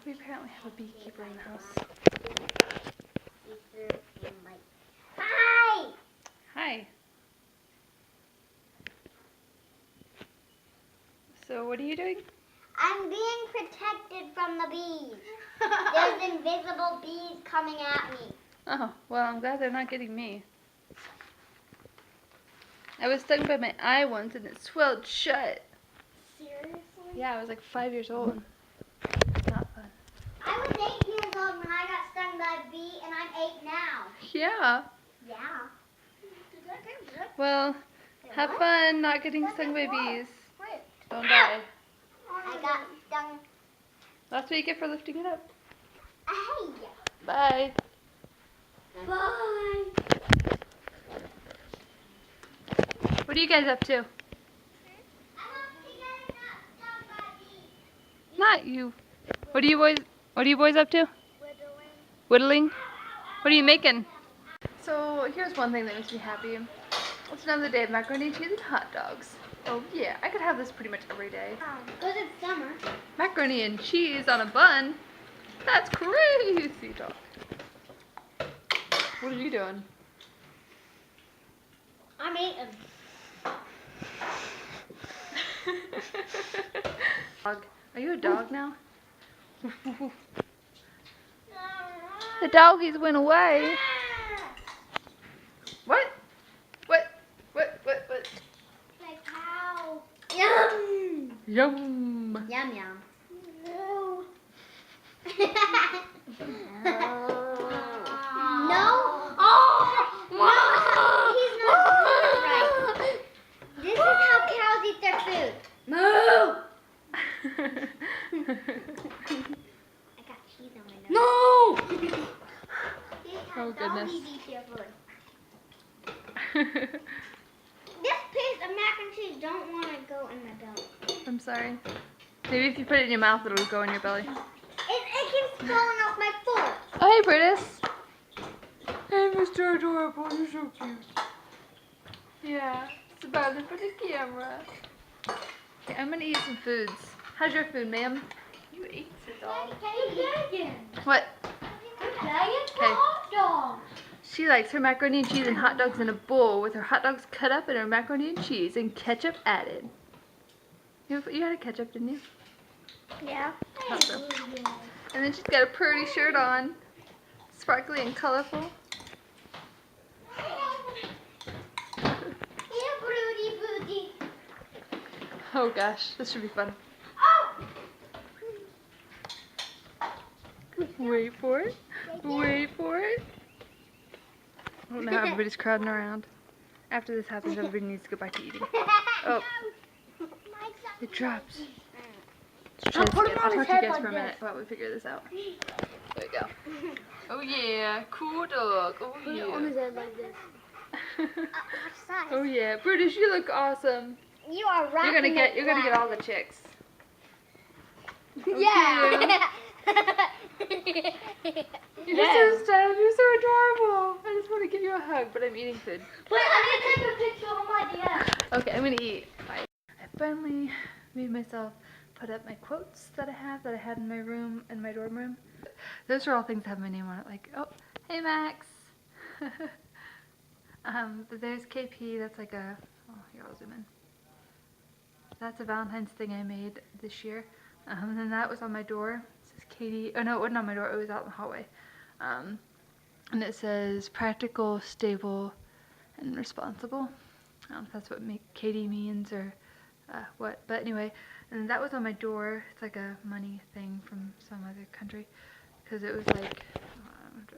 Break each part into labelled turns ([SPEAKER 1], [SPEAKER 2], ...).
[SPEAKER 1] We apparently have a beekeeper in the house.
[SPEAKER 2] Hi!
[SPEAKER 1] Hi. So what are you doing?
[SPEAKER 2] I'm being protected from the bees. There's invisible bees coming at me.
[SPEAKER 1] Oh, well, I'm glad they're not getting me. I was stung by my eye once and it swelled shut.
[SPEAKER 2] Seriously?
[SPEAKER 1] Yeah, I was like 5 years old. Not fun.
[SPEAKER 2] I was 8 years old when I got stung by a bee, and I'm 8 now.
[SPEAKER 1] Yeah.
[SPEAKER 2] Yeah.
[SPEAKER 1] Well, have
[SPEAKER 2] What?
[SPEAKER 1] fun not getting stung by bees. Don't die.
[SPEAKER 2] I got stung.
[SPEAKER 1] That's what you get for lifting it up.
[SPEAKER 2] Hey!
[SPEAKER 1] Bye.
[SPEAKER 2] Bye!
[SPEAKER 1] What are you guys up to? Not you. What are you boys up to? Whittling? What are you making? So here's one thing that makes me happy. It's another day of macaroni and cheese and hot dogs. Oh yeah, I could have this pretty much every day.
[SPEAKER 2] Because it's summer.
[SPEAKER 1] Macaroni and cheese on a bun? That's crazy talk. What are you doing?
[SPEAKER 2] I'm eating.
[SPEAKER 1] Dog. Are you a dog now? The doggies went away. What? What?
[SPEAKER 2] Like cow. Yum!
[SPEAKER 1] Yum.
[SPEAKER 2] Yum yum. No. No? Oh! He's not doing it right. This is how cows eat their food. Moo! I got cheese on my nose.
[SPEAKER 1] No!
[SPEAKER 2] This is how
[SPEAKER 1] Oh, goodness.
[SPEAKER 2] doggies eat their food. This piece of mac and cheese don't want to go in my belly.
[SPEAKER 1] I'm sorry. Maybe if you put it in your mouth, it'll go in your belly.
[SPEAKER 2] It keeps falling off my fork.
[SPEAKER 1] Oh, hey, Brutus. Hey, Mr. Adorable. You're so cute. Yeah, it's about it for the camera. Okay, I'm gonna eat some foods. How's your food, ma'am? You ate it all. What? Okay. She likes her macaroni and cheese and hot dogs in a bowl with her hot dogs cut up and her macaroni and cheese and ketchup added. You had a ketchup, didn't you?
[SPEAKER 2] Yeah.
[SPEAKER 1] Thought so. And then she's got a pretty shirt on. Sparkly and colorful. Oh gosh, this should be fun. Wait for it. Wait for it. I don't know how everybody's crowding around. After this happens, everybody needs to go back to eating. Oh, it drops. I'll talk to you guys for a minute while we figure this out. There we go. Oh yeah, cool dog. Oh yeah. Oh yeah, Brutus, you look awesome.
[SPEAKER 2] You are right.
[SPEAKER 1] You're gonna get all the chicks.
[SPEAKER 2] Yeah.
[SPEAKER 1] You're so sad. You're so adorable. I just want to give you a hug, but I'm eating food.
[SPEAKER 2] Wait, I'm gonna take a picture of my dad.
[SPEAKER 1] Okay, I'm gonna eat. Bye. I finally made myself put up my quotes that I had in my room, in my dorm room. Those are all things that have my name on it, like, oh, hey Max. But there's KP, that's like a, oh, here I'll zoom in. That's a Valentine's thing I made this year. And then that was on my door. It says Katie, oh no, it wasn't on my door, it was out in the hallway. And it says practical, stable, and responsible. I don't know if that's what Katie means or what, but anyway, and that was on my door. It's like a money thing from some other country, because it was like,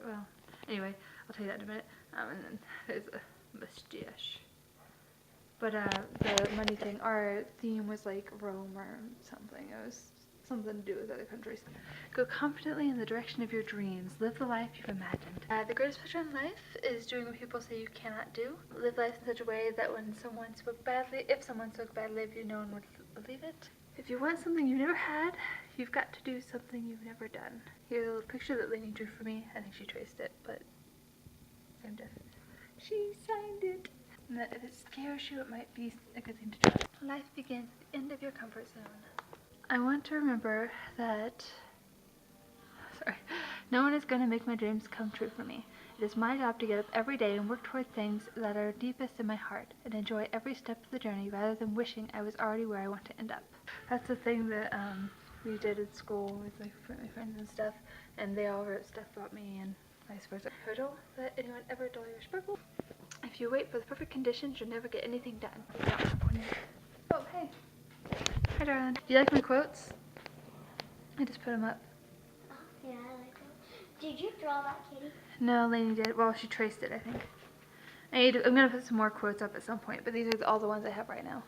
[SPEAKER 1] well, anyway, I'll tell you that in a minute. And then there's a mustache. But the money thing, our theme was like Rome or something. It was something to do with other countries. Go confidently in the direction of your dreams. Live the life you've imagined. The greatest pleasure in life is doing what people say you cannot do. Live life in such a way that when someone spoke badly, if someone spoke badly of you, no one would believe it. If you want something you've never had, you've got to do something you've never done. Here's a little picture that Lainey drew for me. I think she traced it, but I'm deaf. She signed it. And that if it scares you, it might be a good thing to try. Life begins at the end of your comfort zone. I want to remember that No one is going to make my dreams come true for me. It is my job to get up every day and work toward things that are deepest in my heart and enjoy every step of the journey rather than wishing I was already where I want to end up. That's the thing that we did at school with like my friends and stuff, and they all wrote stuff about me and vice versa. So don't let anyone ever dull your sparkle. If you wait for the perfect conditions, you'll never get anything done. Oh, hey. Hi, darling. Do you like my quotes? I just put them up.
[SPEAKER 2] Yeah, I like it. Did you draw that, Katie?
[SPEAKER 1] No, Lainey did. Well, she traced it, I think. I'm going to put some more quotes up at some point, but these are all the ones I have right now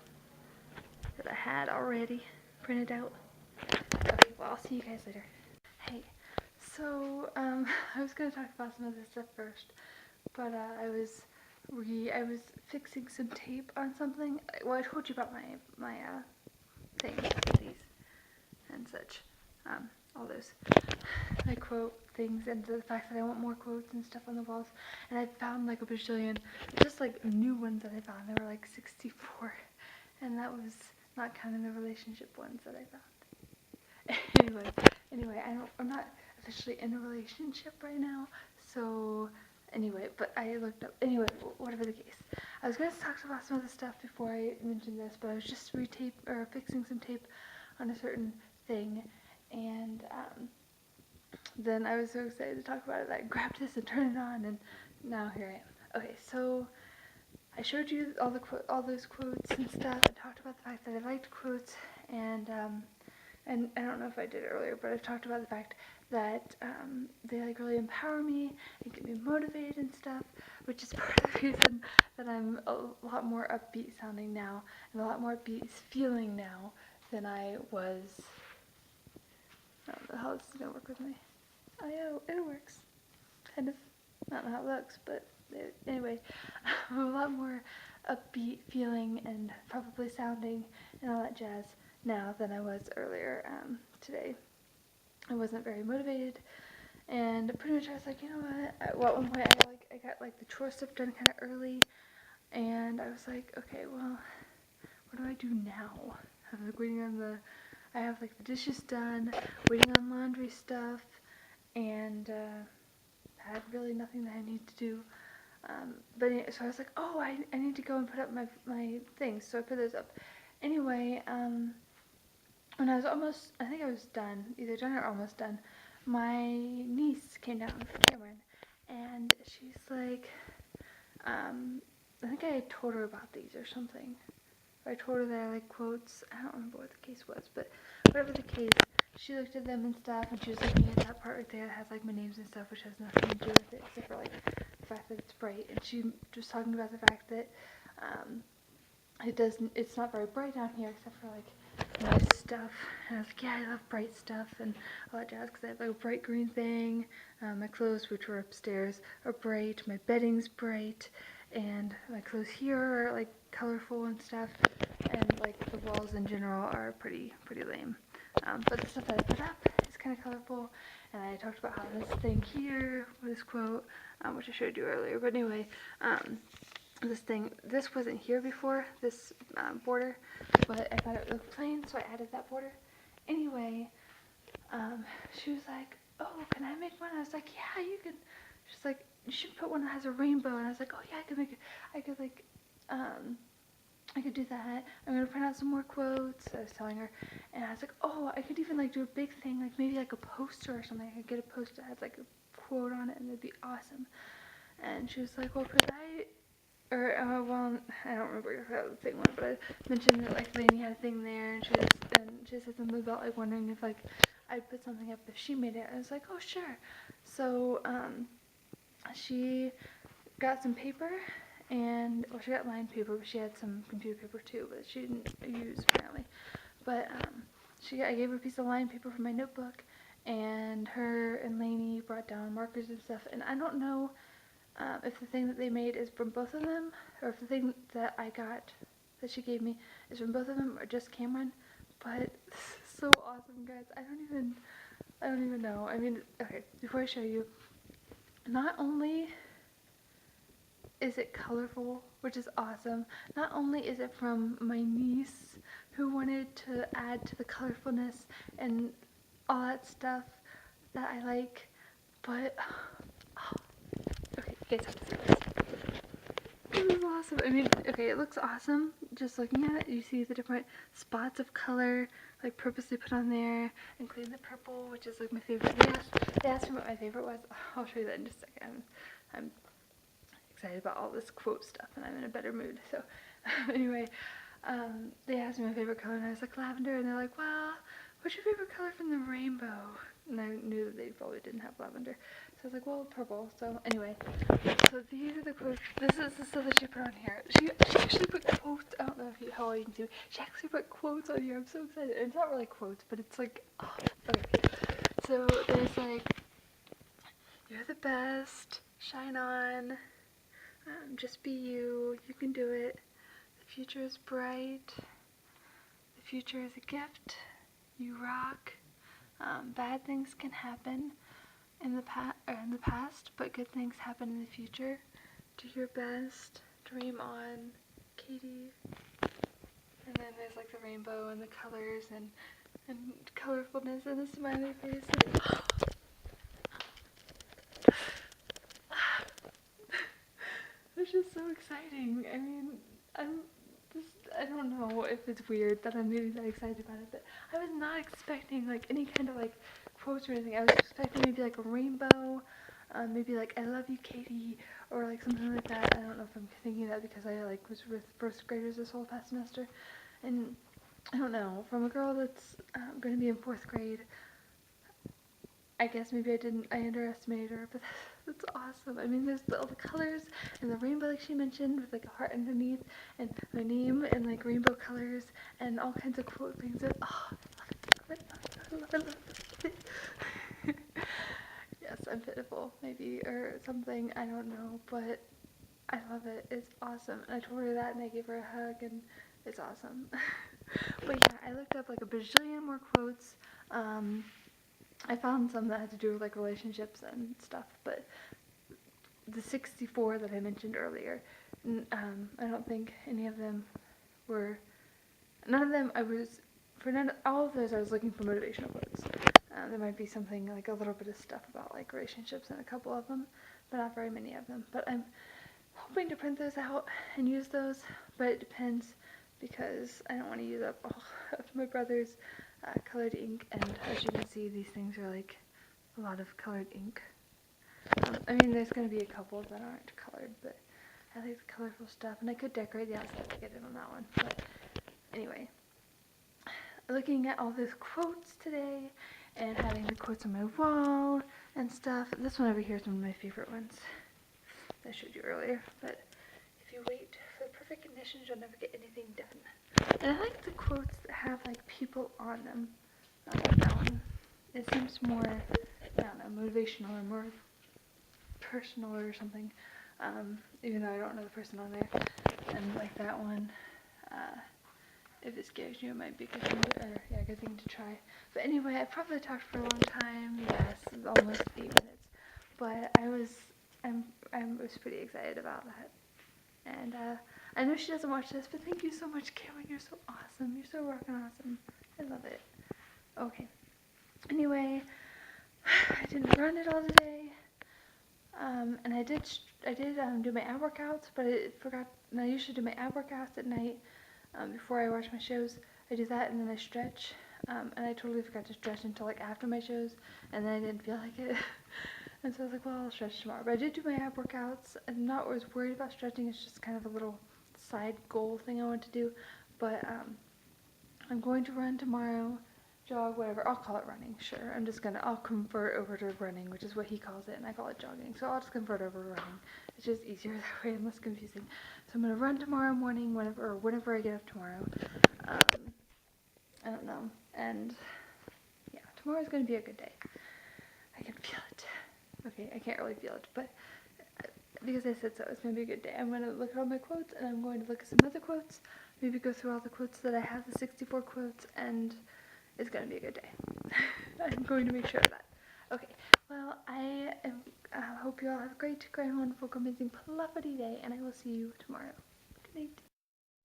[SPEAKER 1] that I had already printed out. Okay, well, I'll see you guys later. Hey, so, I was going to talk about some of this stuff first, but I was fixing some tape on something. Well, I told you about my things, these, and such, all those. I quote things and the fact that I want more quotes and stuff on the walls, and I found like a bajillion, just like new ones that I found. There were like 64, and that was not counting the relationship ones that I found. anyway, I'm not officially in a relationship right now, so anyway, but I looked up, anyway, whatever the case. I was going to talk about some of the stuff before I mentioned this, but I was just fixing some tape on a certain thing, and then I was so excited to talk about it that I grabbed this and turned it on, and now here I am. Okay, so I showed you all those quotes and stuff. I talked about the fact that I liked quotes, and I don't know if I did it earlier, but I've talked about the fact that they like really empower me and get me motivated and stuff, which is part of the reason that I'm a lot more upbeat sounding now and a lot more upbeat feeling now than I was. I don't know how this is gonna work with me. Oh yeah, it works. Kind of. I don't know how it looks, but anyway, I'm a lot more upbeat feeling and probably sounding and all that jazz now than I was earlier today. I wasn't very motivated, and pretty much I was like, you know what? Well, at one point I got like the chore stuff done kind of early, and I was like, okay, well, what do I do now? I'm like waiting on I have like the dishes done, waiting on laundry stuff, and I had really nothing that I need to do. So I was like, oh, I need to go and put up my things. So I put those up. Anyway, when I was I think I was done, either done or almost done, my niece came down, Cameron, and she's like, I think I had told her about these or something. Or I told her that I like quotes. I don't remember what the case was, but whatever the case, she looked at them and stuff, and she was looking at that part right there that has like my names and stuff, which has nothing to do with it except for like the fact that it's bright. And she was talking about the fact that it's not very bright down here except for like nice stuff. And I was like, yeah, I love bright stuff and all that jazz because I have like a bright green thing. My clothes, which were upstairs, are bright. My bedding's bright, and my clothes here are like colorful and stuff. And like the walls in general are pretty lame. But the stuff that I put up is kind of colorful. And I talked about how this thing here, this quote, which I showed you earlier. But anyway, this wasn't here before, this border, but I thought it looked plain, so I added that border. Anyway, she was like, oh, can I make one? I was like, yeah, you can. She's like, you should put one that has a rainbow. And I was like, oh yeah, I could make it. I could do that. I'm gonna print out some more quotes. I was telling her, and I was like, oh, I could even like do a big thing, like maybe like a poster or something. I could get a poster that has like a quote on it, and it'd be awesome. And she was like, well, could I? Well, I don't remember how the thing went, but I mentioned that like Lainey had a thing there, and she said something about like wondering if like I'd put something up if she made it. I was like, oh sure. So she got some paper, and well, she got lined paper, but she had some computer paper too, but she didn't use apparently. But I gave her a piece of lined paper for my notebook, and her and Lainey brought down markers and stuff, and I don't know. If the thing that they made is from both of them, or if the thing that I got, that she gave me, is from both of them, or just Cameron, but this is so awesome, guys. I don't even know. I mean, okay, before I show you, not only is it colorful, which is awesome, not only is it from my niece, who wanted to add to the colorfulness and all that stuff that I like, But, okay, you guys have to see this. This is awesome. I mean, okay, it looks awesome. Just looking at it, you see the different spots of color, like purposely put on there, including the purple, which is like my favorite. They asked me what my favorite was. I'll show you that in just a second. I'm excited about all this quote stuff, and I'm in a better mood. So, anyway, they asked me my favorite color, and I was like lavender, and they're like, well, what's your favorite color from the rainbow? And I knew that they probably didn't have lavender. So I was like, well, purple. So anyway, so these are the quotes. This is the stuff that she put on here. She actually put quotes. I don't know how well you can see it. She actually put quotes on here. I'm so excited. It's not really quotes, but it's like, oh, okay. So there's like, you're the best. Shine on. Just be you. You can do it. The future is bright. The future is a gift. You rock. Bad things can happen in the past, but good things happen in the future. Do your best. Dream on, Katie. And then there's like the rainbow and the colors and colorfulness and the smiley face. It's just so exciting. I mean, I don't know if it's weird that I'm maybe that excited about it, but I was not expecting like any kind of like quotes or anything. I was expecting maybe like a rainbow, maybe like I love you, Katie, or like something like that. I don't know if I'm thinking that because I like was with first graders this whole past semester, and I don't know, from a girl that's going to be in 4th grade, I guess maybe I underestimated her, but that's awesome. I mean, there's all the colors and the rainbow like she mentioned with like a heart underneath and my name and like rainbow colors and all kinds of cool things. And, oh, I love it. Yes, I'm pitiful, maybe, or something, I don't know, but I love it. It's awesome. And I told her that and I gave her a hug and it's awesome. But yeah, I looked up like a bajillion more quotes. I found some that had to do with like relationships and stuff, but the 64 that I mentioned earlier, I don't think any of them were, none of them all of those I was looking for motivational quotes. There might be something like a little bit of stuff about like relationships in a couple of them, but not very many of them. But I'm hoping to print those out and use those, but it depends because I don't want to use up all of my brother's colored ink, and as you can see, these things are like a lot of colored ink. I mean, there's going to be a couple that aren't colored, but I like the colorful stuff, and I could decorate the outside like I did on that one. But anyway, looking at all those quotes today and having the quotes on my wall and stuff. This one over here is one of my favorite ones I showed you earlier, but if you wait for the perfect conditions, you'll never get anything done. And I like the quotes that have like people on them. I like that one. It seems more, I don't know, motivational or more personal or something, even though I don't know the person on there. And like that one, if it scares you, it might be a good thing good thing to try. But anyway, I probably talked for a long time. Yes, it's almost 8 minutes. But I was pretty excited about that. And I know she doesn't watch this, but thank you so much, Cameron. You're so awesome. You're so rockin' awesome. I love it. Okay. Anyway, I didn't run it all today. And I did do my ab workouts, but I forgot. And I usually do my ab workouts at night before I watch my shows. I do that and then I stretch. And I totally forgot to stretch until like after my shows, and then I didn't feel like it. And so I was like, well, I'll stretch tomorrow. But I did do my ab workouts. I'm not always worried about stretching. It's just kind of a little side goal thing I want to do. But I'm going to run tomorrow, jog, whatever. I'll call it running, sure. I'll convert over to running, which is what he calls it, and I call it jogging. So I'll just convert over to running. It's just easier that way and less confusing. So I'm going to run tomorrow morning, whenever I get up tomorrow. I don't know. And yeah, tomorrow's going to be a good day. I can feel it. Okay, I can't really feel it, but because I said so, it's going to be a good day. I'm going to look at all my quotes, and I'm going to look at some other quotes, maybe go through all the quotes that I have, the 64 quotes, and it's going to be a good day. I'm going to make sure of that. Okay, well, I hope you all have a great, wonderful, amazing, fluffy day, and I will see you tomorrow. Good night.